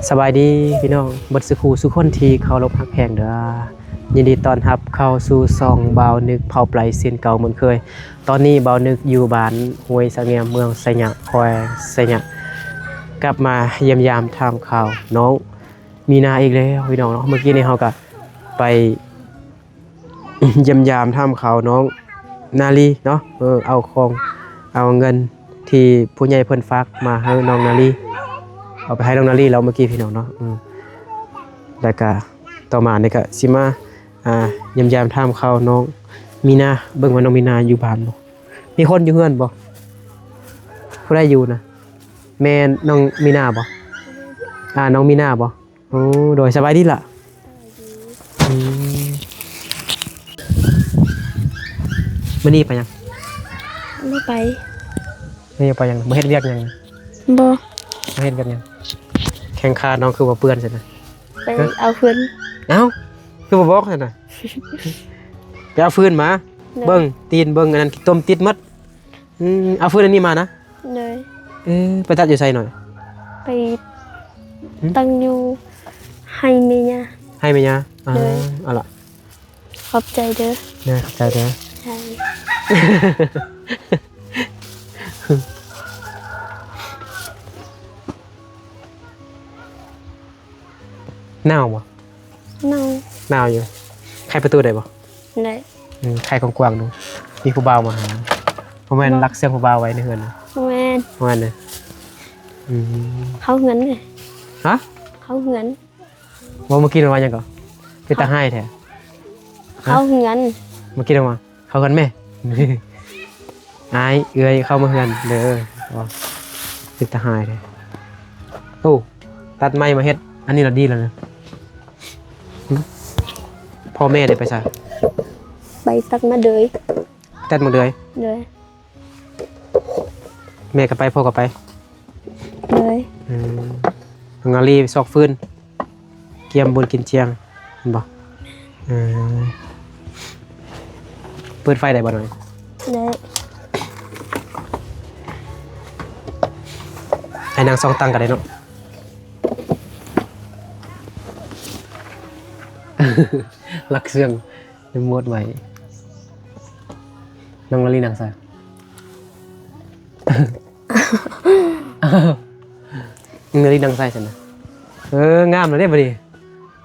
สบายดีพี่น้องบัดสุขูสุคนที่เคารพฮักแพงเด้อยินดีต้อนรับเข้าสู่ซองบ่าวนึกเผาปลายเซียนเก่าเหมือนเคยตอนนี้บ่าวนึกอยู่บ้านห้วยสะเงียมเมืองไสยะแขวงไสยะกลับมาเยี่ยมยามทำข่าวน้องมีนาอีกแล้วพี่น้องเนาะเมื่อกี้นี้เฮาก็ไปเยี่ยมยามทำข่าวน้องนาลีเนาะเอาของเอาเงินที่ผู้ใหญ่เพิ่นฝากมาให้น้องนาลีเอาไปให้น้องนาลีแล้วเมื่อกี้พี่น้องเนาะแล้วก็ต่อมานี่ก็สิมาเยี่ยมยามถามข่าวน้องมีนาเบิ่งว่าน้องมีนาอยู่บ้านบ่มีคนอยู่เฮือนบ่ผู้ใดอยู่นะแม่น้องมีนาบ่น้องมีนาบ่โอ้โดยสบายดีล่ะมื้อนี้ไปยังไม่ไปนี่ไปยังบ่เฮ็ดเวียกยังบ่เฮ็ดกันยังแข่งขาน้องคือบ่เปื้อนซั่นน่ะไปเอาฟืนเอ้าคือบ่บอกซั่นน่ะไปเอาฟืนมาเบิ่งตีนเบิ่งอันนั้นต้มติดหมดเอาฟืนอันนี้มานะเลยไปตัดอยู่ไสหน่อยไปตั้งอยู่ให้แม่ย่าให้แม่ย่าเอาล่ะขอบใจเด้อนะขอบใจเด้อใช่หนาวบ่หนาวอยู่ใครประตูได้บ่ได้ใครกว้างๆดูมีผู้บ่าวมาหาบ่แม่นรักเสียงผู้บ่าวไว้ในเฮือนนะบ่แม่นน่ะเขาเหือนเลยฮะเขาเหือนบ่เมื่อกี้มันว่าหยังก่อคือตาให้แท้เขาเหือนเมื่อกี้ว่าเขากันแม่อายเอื้อยเข้ามาเฮือนเด้อคือตาให้แท้โอ้ตัดไม้มาเฮ็ดอันนี้เราดีแล้วนะพ่อแม่ได้ไปซะไปตักมาเดยตัดมาเลยแม่ก็ไปพ่อก็ไปเลยงาลีซอกฟืนเกียมบนกินเชียงเห็นบ่เปิดไฟได้บ่หน่อยได้ไอ้นางซองตังก็ได้เนาะลักเสื่องในมวดไว้น้องลาลีนางซะน้องลาลีนางใส่ซั่นน่ะงามเลยเด้บ่ดิ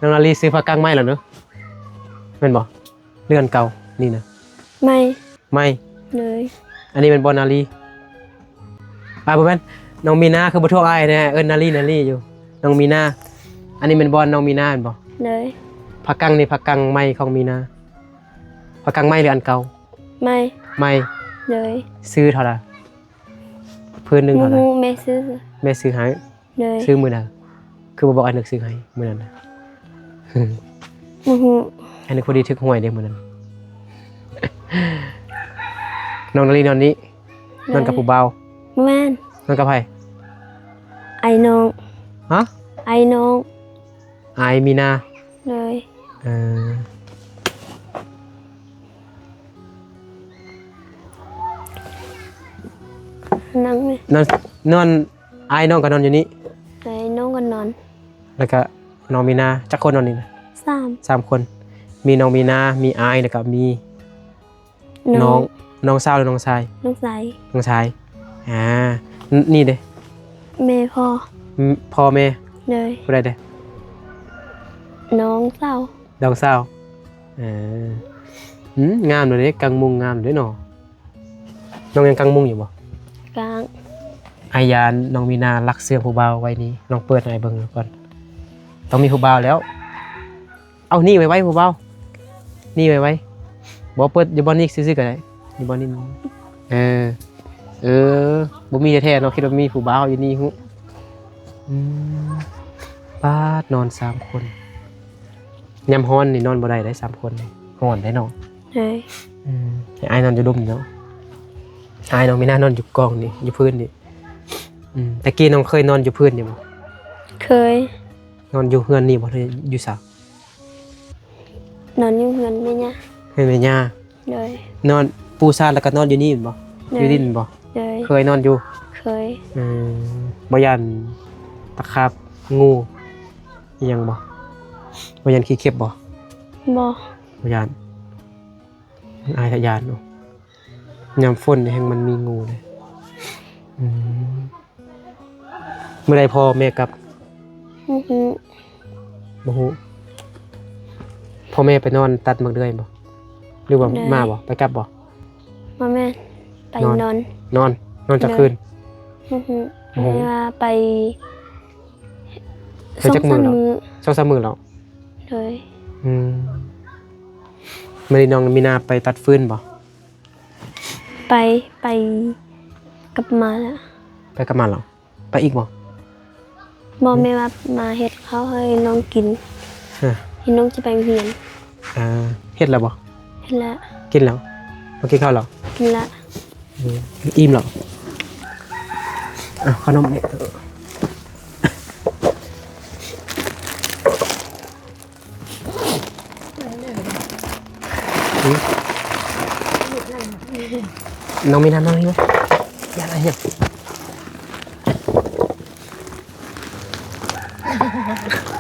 น้องลาลีซื้อผ้ากางไม้แล้วเนาะแม่นบ่เรือนเก่านี่นะไม่เลยอันนี้เป็นบ่นาลีบ่แม่นน้องมีนาคือบ่ทั่วอ้ายนะนาลีอยู่น้องมีนาอันนี้เป็นบ่น้องมีนาแม่นบ่เลยผักกังนี่ผักกังไม้ของมีนาผักกังไม้หรืออันเก่าไม่เลยซื้อเท่าไหร่พื้นหนึ่งเท่าไหร่แม่ซื้อให้เลยซื้อมือน่ะคือบอกอันนึกซื้อให้มือนั้นนะอันนี้พอดีทึกห่วยเด้มือนั้นนอนนาลีนอนนี้นอนกับผู้เบาแม่นอนกับใครไอ้น้องฮะไอ้น้องไอมีนาเลยนั่งเลยนอนไอ้น้องก็นอนอยู่นี่ไอ้น้องก็นอนแล้วก็น้องมีนาจักคนนอนนี่นะ3 คนมีน้องมีนามีไอ้แล้วก็มีน้องสาวหรือน้องชายน้องชายนี่เด้แม่พ่อแม่เลยผู้ใดเด้น้องสาวงามเลยกังมุงงามเลยเนาะน้องยังกังมุงอยู่บ่กลางอายานน้องมีนารักเสื้อผู้บ่าวไว้นี้น้องเปิดให้เบิ่งก่อนต้องมีผู้บ่าวแล้วเอานี่ไว้ผู้บ่าวนี่ไว้บ่เปิดอยู่บ่นี่ซื่อๆก็ได้อยู่บ่นี่บ่มีแท้ๆเนาะคิดว่ามีผู้บ่าวอยู่นี่ฮู้ป้านอน3 คนยามฮ้อนนี่นอนบ่ได้3 คนฮ้อนได้เนาะไอ้นอนอยู่ดุมเนาะไอ้น้องมีนานอนอยู่กองนี่อยู่พื้นนี่แต่กี้น้องเคยนอนอยู่พื้นนี่บ่เคยนอนอยู่เฮือนนี่บ่ได้อยู่ซะนอนอยู่เฮือนแม่ย่าเลยนอนปูซานแล้วก็นอนอยู่นี่บ่อยู่ดินบ่เคยนอนอยู่เคยบ่ยันตะขาบงู อีหยังบ่บ่ยันขี้เข็บบ่ บ่ บ่ยานอายทะยานเนาะยามฝนนี่แฮงมันมีงูเลยเมื่อใดพ่อแม่กลับ อื้อหือ บ่ฮู้พ่อแม่ไปนอนตัดมักเดือยบ่หรือว่ามาบ่ไปกลับบ่ บ่แม่นไปนอน นอนจักคืน อื้อหือ โอ้โห ไม่ว่าไป ไปจักมื้อเนาะ 2-3 มื้อแล้ว เลย มื้อนี้น้องมีนาไปตัดฟืนบ่ ไปกลับมาแล้ว ไปกลับมาแล้วไปอีกบ่ บ่แม่ว่ามาเฮ็ดข้าวให้น้องกิน ฮะ ที่น้องจะไปโรงเรียน เฮ็ดแล้วบ่ เฮ็ดแล้ว กินแล้วมากินข้าวแล้ว กินละ อิ่มแล้วขนมนี่น้องมีน้ำน้องนี่ไหมอย่าอะไรเนี่ย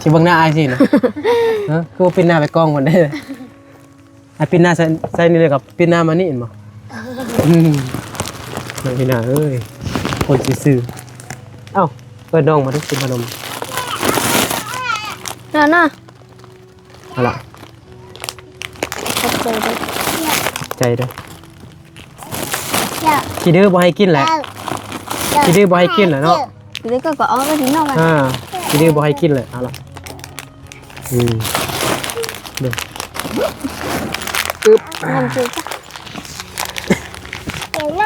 ที่เบิ่งหน้าอายสินะคือว่าเป็นหน้าไปกล้องหมดได้เลยไอ้เป็นหน้าใส่นี่เลยกับเป็นหน้ามานี่เห็นบ่น้องมีหน้าเอ้ยคนซื่อๆเอ้าเปิดน้องมาดิกินขนม น่ะ เอาล่ะ ขอบใจเด้อ ใจเด้อขี้ดื้อบ่ให้กินแหละขี้ดื้อบ่ให้กินแหละเนาะ เดี๋ยวก็เอาไปถึงนอกกัน ขี้ดื้อบ่ให้กินเลยเอาล่ะเดี๋ยวมันจะ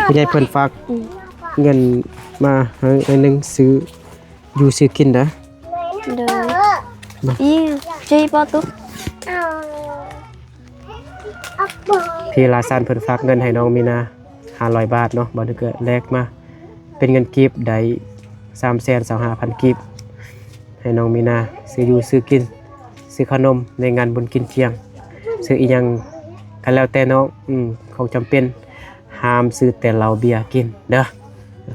ผู้ใหญ่เพิ่นฝากเงินมาให้นึงซื้ออยู่ซื้อกินเด้อ เด้ออีจีปอตุ๊ก พี่ลาซานเพิ่นฝากเงินให้น้องมีนา500 บาทเนาะบ่ได้เกิดแลกมาเป็นเงินกีบได้ 325,000 กีบให้น้องมีนาซื้ออยู่ซื้อกินซื้อขนมในงานบุญกินเที่ยงซื้ออีหยังก็แล้วแต่น้องของจำเป็นห้ามซื้อแต่เหล้าเบียร์กินเด้อ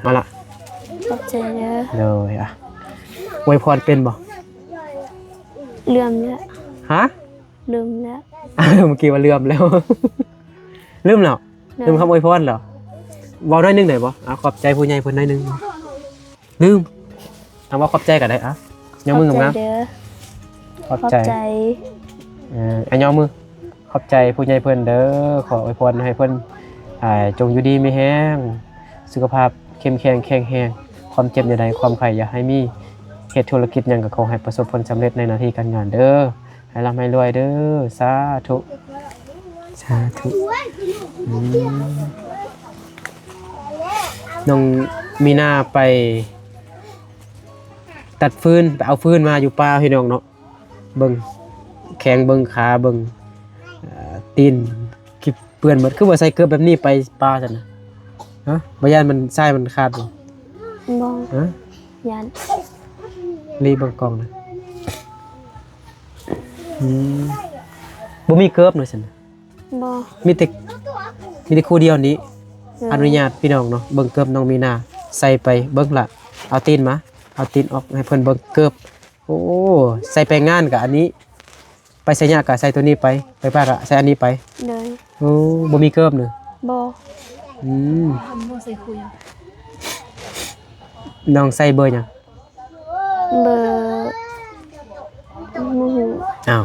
เอาล่ะ ขอบใจเด้อ เลยอวยพรเป็นบ่ เลื่อมแล้ว ฮะ ลืมแล้ว เมื่อกี้ว่าลืมแล้ว ลืมแล้วลืมคำอวยพรเหรอเว้าได้นึงได้บ่ขอบใจผู้ใหญ่เพิ่นได้นึงลืมเอาว่าขอบใจก็ได้ยกมืองาม เด้อ ขอบใจยกมือขอบใจผู้ใหญ่เพิ่นเด้อขออวยพรให้เพิ่นจงอยู่ดีมีแรงสุขภาพเข้มแข็งแข็งแรงความเจ็บอย่าใดความไข้อย่าให้มีเฮ็ดธุรกิจหยังก็ขอให้ประสบผลสำเร็จในหน้าที่การงานเด้อให้ร่ำให้รวยเด้อสาธุสาธุน้องมีนาไปตัดฟืนไปเอาฟืนมาอยู่ป่าพี่น้องเนาะเบิ่งแข้งเบิ่งขาเบิ่งตีนคิดเปื้อนหมดคือว่าใส่เกือบแบบนี้ไปป่าซั่นน่ะฮะบ่ย่านมันทรายมันขาดบ่ บ่ ฮะ ยัน รีบเบิ่งกล้องนะบ่มีเกือบเลยซั่นน่ะ บ่ มีแต่คู่เดียวนี้อนุญาตพี่น้องเนาะเบิ่งเกือบน้องมีนาใส่ไปเบิ่งละเอาตีนมาเอาตีนออกให้เพิ่นเบิ่งเกือบโอ้ใส่ไปงานกับอันนี้ไปใส่ยากกับใส่ตัวนี้ไปป้าก็ใส่อันนี้ไป เลย โอ้บ่มีเกือบเด้อ บ่ น้องใส่เบอร์หยัง เบอร์มูหู อ้าว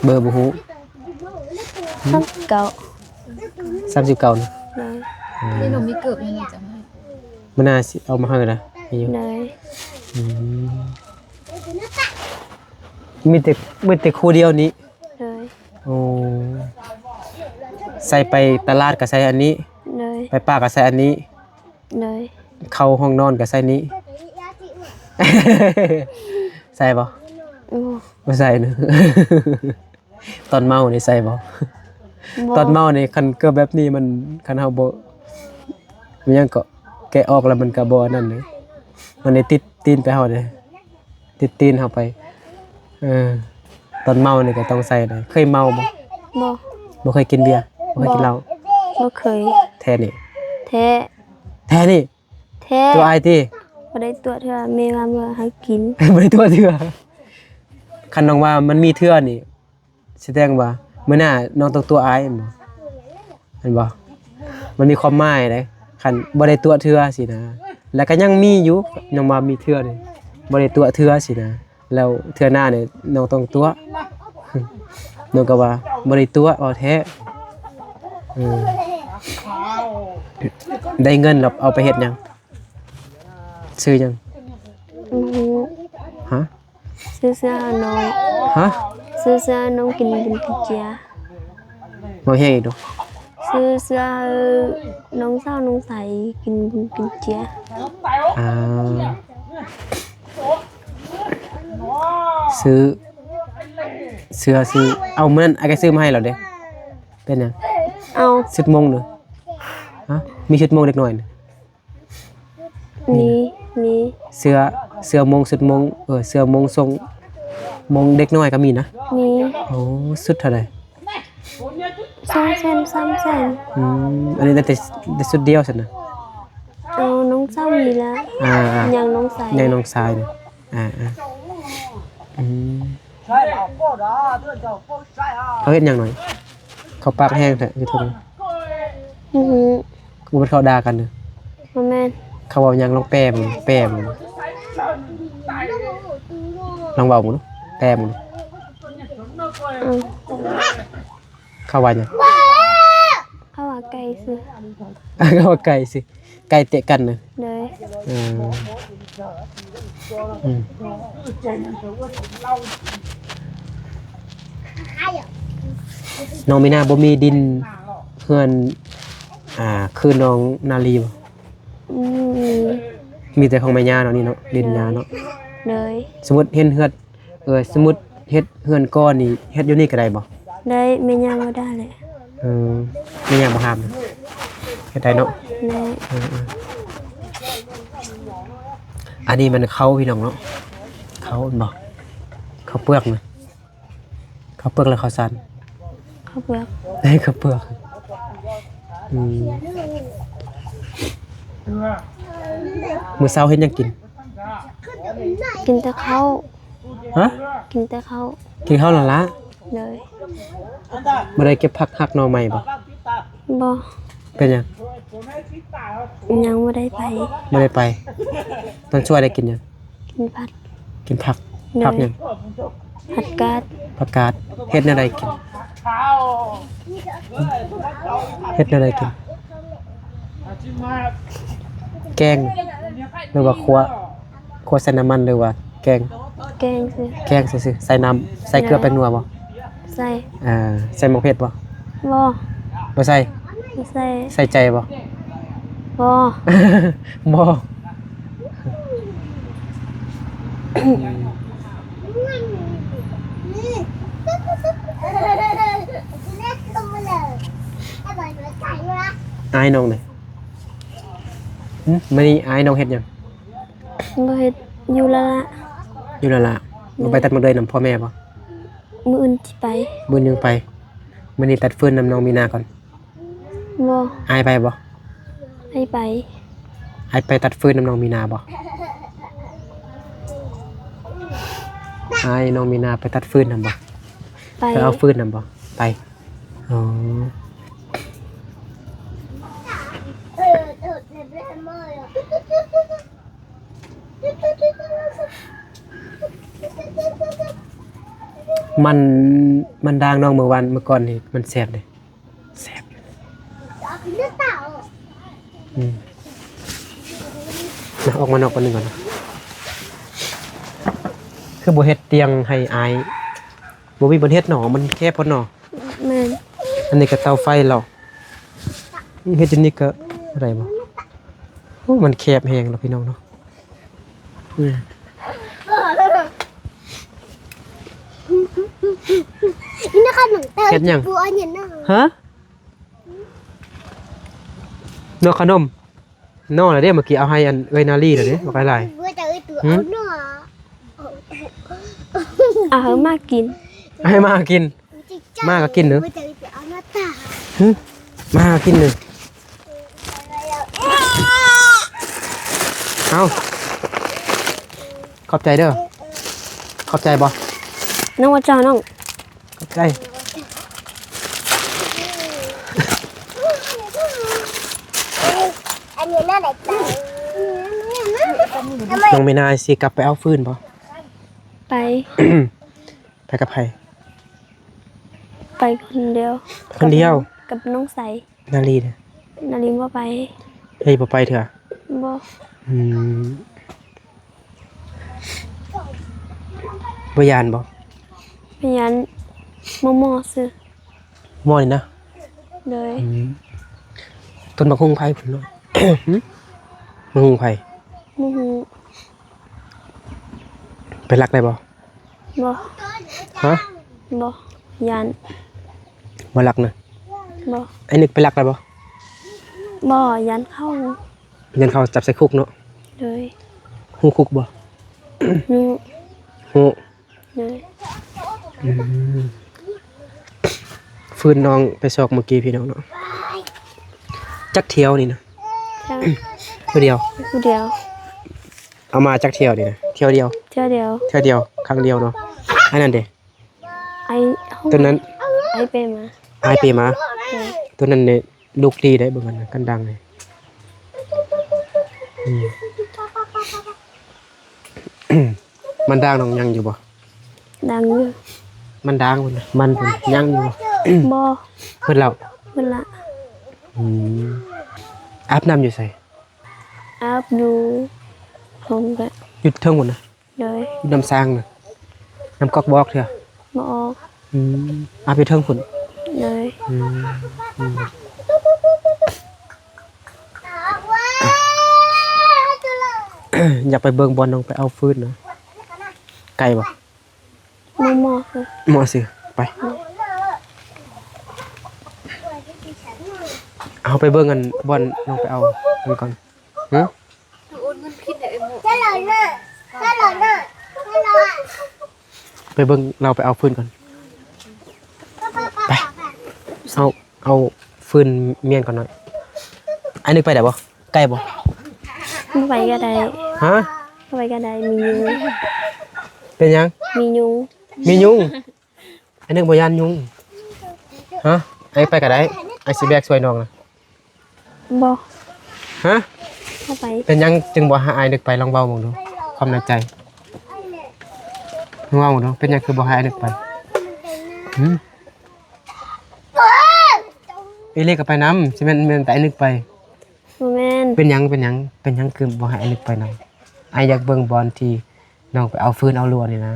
เบอร์บ่ฮู้ เก่า 39นะ เลย นี่หนูมีเกือบยังไงจะให้ มันน่าสิเอามาให้นะให้อยู่ เลย มีแต่คู่เดียวนี้ เลย โอ้ใส่ไปตลาดก็ใส่อันนี้ เลย ไปป้าก็ใส่อันนี้ เลย เข้าห้องนอนก็ใส่นี้ ใส่บ่ บ่ บ่ใส่เนอะ ตอนเมานี่ใส่บ่ตอนเมานี่คันเกิดแบบนี้มันคันเฮาบ่มันยังก็แกะออกแล้วมันก็บ่นั่นเลยมันได้ติดตีนไปเฮาเด้ติดตีนเฮาไปตอนเมานี่ก็ต้องใส่เลยเคยเมาบ่ บ่ บ่เคยกินเบียร์บ่เคยกินเหล้า บ่เคย แท้นี่ แท้ แท้นี่ แท้ ตัวอายติ บ่ได้ตัวเทื่อแม่ว่าเมื่อให้กิน บ่ได้ตัวเถื่อ คันน้องว่ามันมีเทื่อนี่แสดงว่ามื้อหน้าน้องต้องตัวอายเห็นบ่มันมีความหมายเด้คันบ่ได้ตัวเทื่อสินะแล้วก็ยังมีอยู่น้องว่ามีเทื่อนี่บ่ได้ตัวเทื่อสินะแล้วเทื่อหน้านี่น้องต้องตัวน้องก็ว่าบ่ได้ตัวเอาแท้ได้เงินแล้วเอาไปเฮ็ดหยังซื้อหยัง อือหือ ฮะ ซื้อเสื้อให้น้อง ฮะ ซื้อเสื้อให้น้องกินบุญกินเจีย บ่เฮ็ดอีกดอก ซื้อเสื้อให้น้องเศร้าน้องใสกินบุญกินเจีย อ่าซื้อเอามื้อนั้นไอ้ก็ซื้อมาให้แล้วเด้เป็นหยัง เอา ชุดมงเด้อฮะมีชุดมงเล็กน้อยเด้อ มี เสื้อมงชุดมงเสื้อมงทรงมงเด็กน้อยก็มีนะ มี โอ้สุดเท่าไหร่ 2 แสน 3 แสน อันนี้ได้แต่ชุดเดียวซั่นน่ะ เอาน้องเศร้ามีแล้ว ยังน้องใส ยังน้องชายเนี่ยเขาเฮ็ดหยังหน่อยเขาปากแห้งแท้อยู่ทุก อือหือ กูมันเขาด่ากันเด้อ บ่แม่น เขาเว้าหยังลองแปลมึงลองเว้ามึงแปลมึง เอา เขาว่าหยัง เขาว่าไก่ซื้อ เขาว่าไก่สิไก่เตะกันน่ะ เลย น้องมีนาบ่มีดินเฮือนคือน้องนาลีบ่ มี มีแต่ของแม่ย่าเนาะนี่เนาะดินย่าเนาะ เลย สมมุติเฮ็ดเฮือนสมมุติเฮ็ดเฮือนก้อนนี่เฮ็ดอยู่นี่ก็ได้บ่ ได้แม่ย่าบ่ได้เลย แม่ย่าบ่ห้ามเฮ็ดได้เนาะ ได้ อันนี้มันเขาพี่น้องเนาะเขาบ่เขาเปลือกนะเขาเปลือกแล้วเขาสัน ข้าวเปลือก ได้เขาเปลือกมื้อเช้าเฮ็ดหยังกิน กินแต่ข้าว ฮะ กินแต่ข้าว กินข้าวแล้วล่ะ เลย บ่ได้เก็บผักหักหน่อใหม่บ่ บ่ เป็นหยัง ยังบ่ได้ไป บ่ได้ไปตอนช่วยได้กินหยัง กินผัด กินผักผักหยัง ผัดกาด ผักกาดเฮ็ดแนวใดกินเฮ็ดแนวใดกินแกงหรือว่าคั่วใส่น้ำมันหรือว่าแกง แกงซื้อ แกงซื่อๆใส่น้ำใส่เกลือเป็นนัวบ่ ใส่ ใส่หมกเผ็ดบ่ บ่ บ่ใส่ ใส่ ใส่ใจบ่ บ่ บ่อายน้องนี่มื้อนี้อายน้องเฮ็ดหยัง บ่เฮ็ดอยู่และละ อยู่นั่นล่ะบ่ไปตัดหมกเลยนำพ่อแม่บ่ มื้ออื่นสิไป มื้อนึงไปมื้อนี้ตัดฟืนนำน้องมีนาก่อน บ่ อายไปบ่ ให้ไป อายไปตัดฟืนนำน้องมีนาบ่อายน้องมีนาไปตัดฟืนนำบ่ ไป ไปเอาฟืนนำบ่ไปอ๋อมันดังน้องเมื่อก่อนนี่มันแซ่บเลยแซ่บออกมานอกกันหนึ่งก่อนนะคือบ่เฮ็ดเตียงให้อายบ่มีบ่เฮ็ดหนอมันแคบพอหนอ แม่น อันนี้ก็เตาไฟเราเฮ็ดจังนี้ก็อะไรบ่โอ้มันแคบแฮงแล้วพี่น้องเนาะนี่นะคะหนังเตอร์ เฮ็ดหยัง บัวเนี่ยนะ ฮะนอกขนมนอกแล้วเด้เมื่อกี้เอาให้อันเอ้ยนาลีแล้วเด้บ่หลาย บัวจะเอ้ยตัวเอาหน่อ เอามากิน ๆให้มากิน มาก็กินเนอะ บัวจะเอ้ยตัวเอาหน้าตา มากินหนึ่งเอาขอบใจเด้อขอบใจบ่ น้องว่าเจ้าน้อง ขอบใจ อันนี้น่าไหนตาย น้องไม่น่าสิกลับไปเอาฟืนบ่ ไป ไปกับไผ ไปคนเดียว คนเดียว กับน้องใส นาลีเนี่ย นาริมว่าไป เฮ้ยบ่ไปเถอะ บ่ อืมบ่ยานบ่ พยานมอซื้อ มอนี่นะ เลย อืมต้นบักฮุงไผพุ่นเนาะ หึบักฮุงไผ มูฮู ไปรักได้บ่ บ่ ฮะ บ่ยาน บ่รักนะ บ่ ไอ้นึกไปรักได้บ่ บ่ยานเข้า เงินเขาจับใส่คุกเนาะ เลย ฮู้คุกบ่ นู ฮู้ เลย ฟืนน้องไปซอกเมื่อกี้พี่น้องเนาะจักเที่ยวนี่นะ จ้า เที่ยวเดียว ผู้เดียว เอามาจักเที่ยวนี่นะเที่ยวเดียว เจ้าเดียว เที่ยวเดียวครั้งเดียวเนาะอันนั้นเด้ ไอห้อง ตัวนั้น ไอเปมา อายเปมา เลย ตัวนั้นเนี่ยลูกดีได้เบิ่งกันนะกันดังเลยอืม มันดังน้องยังอยู่บ่ ดังอยู่ มันดังพุ่นน่ะมันพุ่นยังอยู่บ่ บ่ เพิ่นเล่า เพิ่นละ อืมอาบน้ำอยู่ไส อาบอยู่ผมก็ อยู่เทิงพุ่นน่ะ เลย อยู่น้ำสร้างน่ะน้ำก๊อกบอกเถอะ บ่ออก อาบอยู่เทิงพุ่น เลย อืม อยากไปเบิ่งบอลน้องไปเอาฟืนเนาะไกลบ่ มอคือ หมอสิไปเอาไปเบิ่งกันบอลน้องไปเอามันก่อนหึ โอนเงินผิดเนี่ยไอ้หมู ถ้าเราหน้าถ้าเราหน้าถ้าเราอ่ะ ไปเบิ่งเราไปเอาฟืนก่อนไปเอาฟืนเมียนก่อนหน่อยอันนึกไปได้บ่ใกล้บ่ บ่ไปก็ได้ ฮะ บ่ไปก็ได้มียุง เป็นยัง มียุง มียุงอันนึกบ่ยานยุงฮะไอ้ไปก็ได้ไอ้สิแบกช่วยน้องนะ บ่ ฮะ เข้าไป เป็นยังจึงบ่หาไอ้นึกไปลองเว้ามองดูความในใจลองเว้ามองดูเป็นยังคือบ่หาไอ้นึกไปหึอีเล็กก็ไปนำสิแม่นแต่ไอ้นึกไป บ่แม่น เป็นหยังคือบ่ให้ไอ้นึกไปนำไอ้อยากเบิ่งบอลที่น้องไปเอาฟืนเอาลวดนี่นะ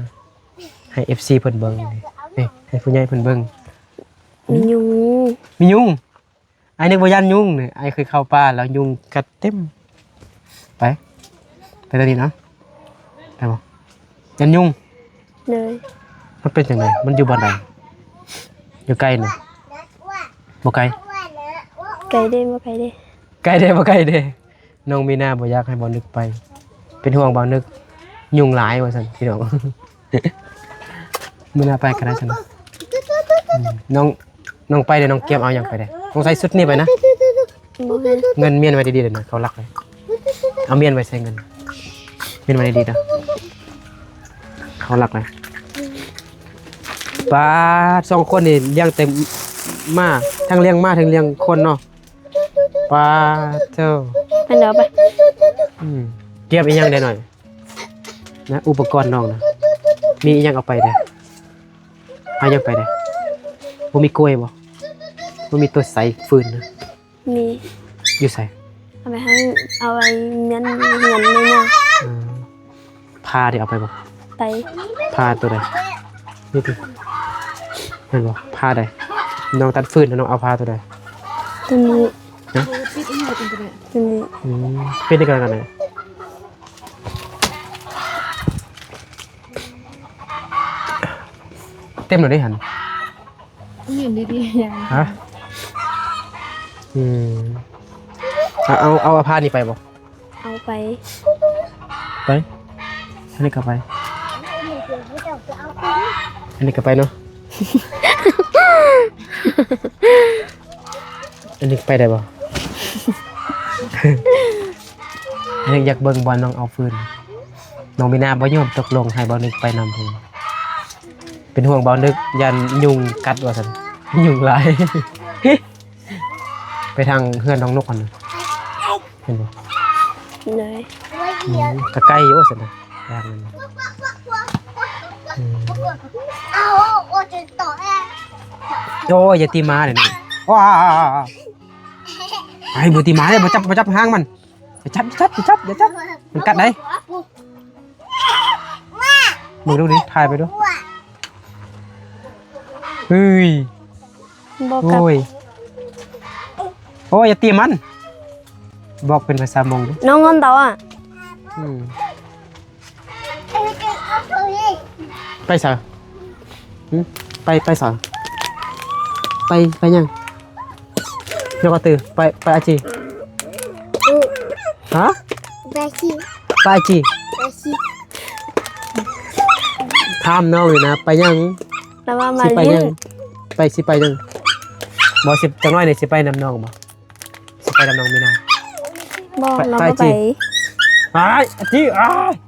ให้ FC เพิ่นเบิ่งนี่ให้ผู้ใหญ่เพิ่นเบิ่ง มียุง มียุงไอ้นึกบ่ย่านยุงนี่ไอ้เคยเข้าป่าแล้วยุงกัดเต็มไปตอนนี้นะไปบ่ยันยุง เลย มันเป็นจังไดมันอยู่บ่อนใดอยู่ไกลนี่บ่ไกล ไก่ได้บ่ไก่ได้ ไกลเด้บ่ไกลเด้น้องมีหน้าบ่อยากให้บ่นึกไป เป็นห่วงบ่นึกยุงหลายว่าซั่นพี่น้อง มื้อหน้าไปก็ได้ซั่นน้องไปเด้น้องเก็บเอาหยังไปเด้ต้องใส่ชุดนี้ไปนะ บ่แม่น เงินเมียนไว้ดีๆเลยนะเขารักเลยเอาเมียนไว้ใส่เงินเมียนไว้ดีๆนะเขารักเลยป้าสองคนนี่เลี้ยงเต็มมาทั้งเลี้ยงมาทั้งเลี้ยงคนเนาะป้าเจ้า อันเดียวไป เก็บอีกอย่างได้หน่อยนะอุปกรณ์น้องนะมีอีกอย่างเอาไปเด้เอาอย่างไปเด้บ่มีกล้วยบ่มีตัวใส่ฟืนนะ มี อยู่ใส่ เอาไปให้เอาไว้เมียนเงินแม่ย่า พาเดี๋ยวเอาไปบ่ ไป พาตัวใดนี่ดิเห็นบ่พาใดน้องตัดฟืนแล้วน้องเอาพาตัวใด ตัวนี้ ผิดอีหมูเป็นตัวเนี่ย ตัวนี้ เป็นได้กันไหนเต็มเลยได้หัน เห็นดีๆอย่าง ฮะเอาพานี่ไปบ่ เอาไป ไปอันนี้ก็ไปอันนี้ก็ไปเนาะ อันนี้ไปได้บ่ อันนี้อยากเบิ่งบอลน้องเอาฟืนน้องมีนาบ่ยอมตกลงให้บ่นึกไปนำเพิ่นเป็น เป็นห่วงเบานึกยันยุงกัดว่าซั่นยุงหลาย ไปทางเฮือนน้องนกก่อนนะเห็นบ่ เลย ก็ใกล้อยู่ซั่นน่ะทางนั้นอืม เอาโอ้จะต่อแอ โอ้ยอย่าตีม้าเดี๋ยวนี้ว้าไอ้บ่ตีม้าเลยบ่จับหางมันอย่าจับมันกัดได้มึงดูดิถ่ายไปดูเฮ้ย บอกกับ โอ้ยอย่าตีมันบอกเป็นภาษามงดิ น้องงอนเต่าอ่ะ อืม เอาตัวนี้ ไปซะไปซะไปยังยกกระตือไปอาจีฮะ ไปสิ ไปอาจี ไปสิ ถามน้องเลยนะไปยัง แล้วว่ามา สิไป เลี้ย ยัง งไปยังบ่สิจังน้อยนี่สิไปนำน้องบ่สิไปนำน้องมีนา บอก ไป น้อง ไป ก็ จิ ไป อาจี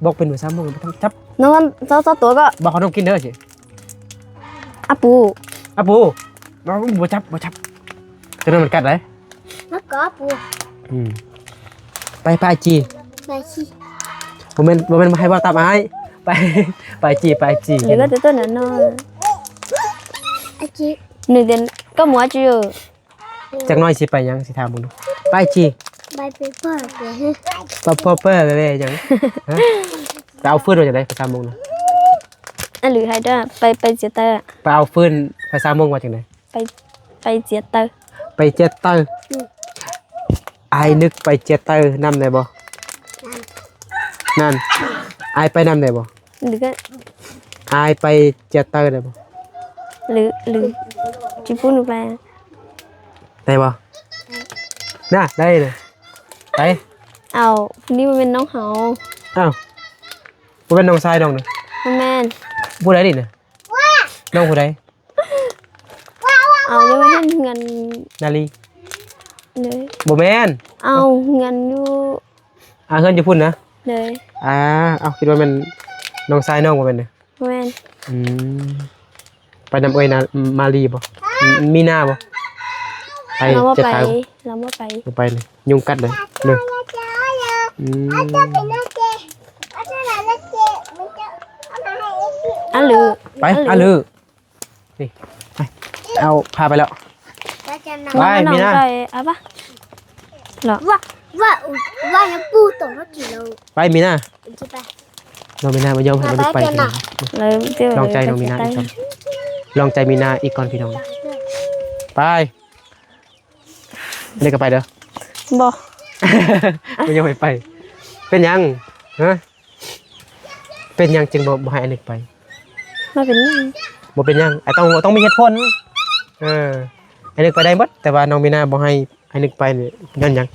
บอกเป็นภาษามงบ่ต้องจับ น้องเจ้าตัวก็ บอกเขาต้องกินเด้อสิ อาปู อาปูน้องบ่จับจังนั้นมันกัดได้ แล้วก็ปู อืมไปอาจี ไปสิ บ่แม่นมาให้ว่าตามอ้ายไปจี หรือก็ตัวตัวนั้นนอน อาจิ 1 เดือนก็หมัวจิอยู่ จักหน้อยสิไปยังสิถามมึงดูไปจี ไปเป็นพ่อเลย พ่อเปิ้ลเลยยังฮะไปเอาฟืนมาจากไหนภาษามงนะ อันหรือให้ด้วยไปเจเตอร์ ไปเอาฟืนภาษามงมาจากไหน ไปเจเตอร์ ไปเจตเตอร์อายนึกไปเจตเตอร์นำได้บ่นั่นอายไปนำได้บ่ หรือก็ อายไปเจตเตอร์ได้บ่ หรือจิพูนไป ได้บ่น่ะได้เลยไป เอานี่มันเป็นน้องเฮา อ้าวบ่เป็นน้องชายน้องนะ แม่น ผู้ใดดิน่ะน้องผู้ใด เอายังไม่เห็นเงิน นาลี เลย บ่แม่น เอาเงินอยู่ เฮือนอยู่พุ่นนะ เลย เอาคิดว่ามันน้องชายน้องบ่แม่นน่ะ แม่น อืมไปนำเอ้ยนะมาลีบ่มีหน้าบ่ไป เราว่า จะ ไป ตาย เราว่าไป บ่ไปเลยยุงกัดเลยเลยอืม เป็นนักเตะอาจารย์นักเตะมันจะเอามาให้เอ็กซ์ อันหรือ ไปลือนี่ไปเอาพาไปแล้ว อาจารย์ ไป น้อง มีนะ ไปเอาปะหรอ ว่าน้ำปูตกเท่ากี่โล ไปมีหน้า จะไป น้องมีหน้ามาย่อมให้มันไป เลยเดี๋ยว ลองใจน้องมีหน้าอีกก่อนลองใจมีหน้าอีกก่อนพี่น้องไปเด็กก็ไปเด้อ บ่ ไม่ยังไม่ไป เป็นยังฮะเป็นยังจึงบ่ให้อันนึกไป มาเป็นยัง บ่เป็นยังไอ้ต้องมีเหตุผลไอ้นึกไปได้หมดแต่ว่าน้องมีนาบ่ให้ไอ้นึกไปนี่นั่นหยัง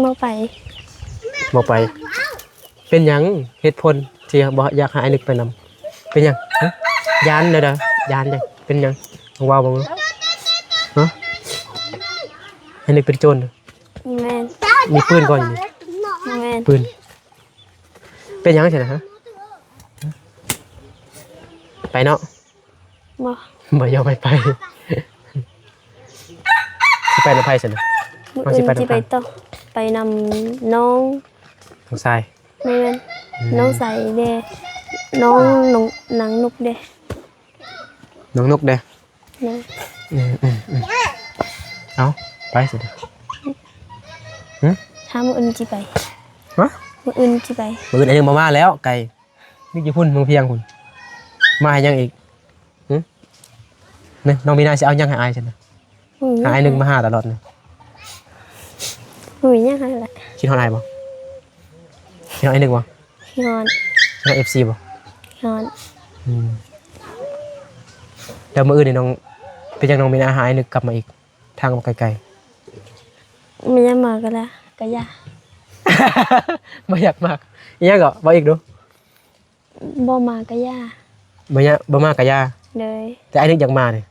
มาไป บ่ไป เป็นหยังเหตุผลที่บ่อยากให้ไอ้นึกไปนำเป็นหยังฮะยานเด้อยานจังเป็นหยังลองว่าบ่รู้ฮะไอ้นึกเป็นโจรเหรอ แม่น มีปืนก่อนอยู่นี่ แม่น ปืนเป็นหยังใช่นะฮะไปเนาะ บ่ บ่ยอมไปสิไปนำไผซั่นน่ะ มื้ออื่นที่ไปต่อไปนำน้อง ทางซ้าย แม่นน้องใส่เด้น้องนางนกเด้ น้องนกเด้ นะ เอาไปสิ ถ้ามื้ออื่นสิไป ฮะ มื้ออื่นสิไป มื้อนี้ยังบ่มาแล้วไก่นี่กี่พุ่นเมืองเพียงพุ่นมาให้ยังอีกนี่น้องมีนาสิเอายังให้อายซั่นน่ะหาอายนึงมาหาตลอดนี่ บ่มีหยังหั่นแหละ คิดฮอดอายบ่คิดฮอดอายนึงบ่ ขี้นอน คิดฮอด FC บ่ ขี้นอน เดี๋ยวมื้ออื่นนี่น้องเป็นจังน้องมีนาหาอายนึงกลับมาอีกทางบ่ไกล ไม่ยังมาก็แล้วก็อย่า ๆ บ่อยากมากอีหยังก็บ่อีกดู บ่มาก็ย่า บ่มากก็ย่า เลย แต่อายนึกอยากมานี่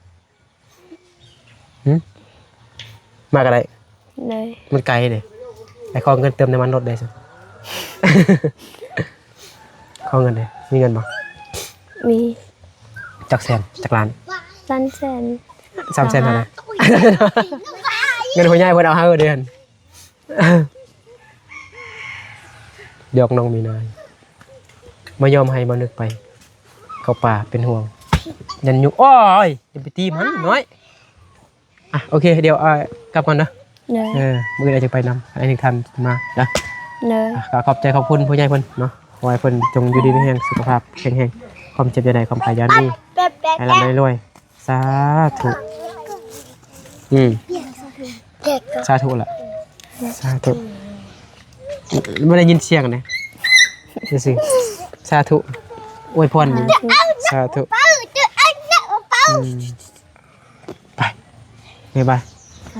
มาก็ได้ เลย มันไกลเด้ไอ้ขอเงินเติมน้ำมันรถได้สิ ขอเงินเด้มีเงินบ่ มี จักแสนจักล้าน ล้านแสน 3 แสนเท่าไหร่ เงินพ่อใหญ่เพิ่นเอาให้เดือนเดี๋ยวน้องมีนายมายอมให้บ่นึกไปเข้าป่าเป็นห่วงยันยุโอ้ยอย่าไปตีมันน้อยอ่ะโอเคเดี๋ยวกลับก่อนนะ เลย มื้อใดจะไปนำไอ้นี่ทันมานะ เลย ก็ขอบใจขอบคุณผู้ใหญ่เพิ่นเนาะขอให้เพิ่นจงอยู่ดีมีแรงสุขภาพแข็งแรงความเจ็บอย่าได้ความขยันมี แป๊บแป๊บ ให้ร่ำให้รวยสาธุสาธุล่ะสาธุไม่ได้ยินเสียงนะดูสิสาธุอวยพรนี่สาธุ เป้าจะอันนั้นเป้า ไปบ๊ายบาย ไป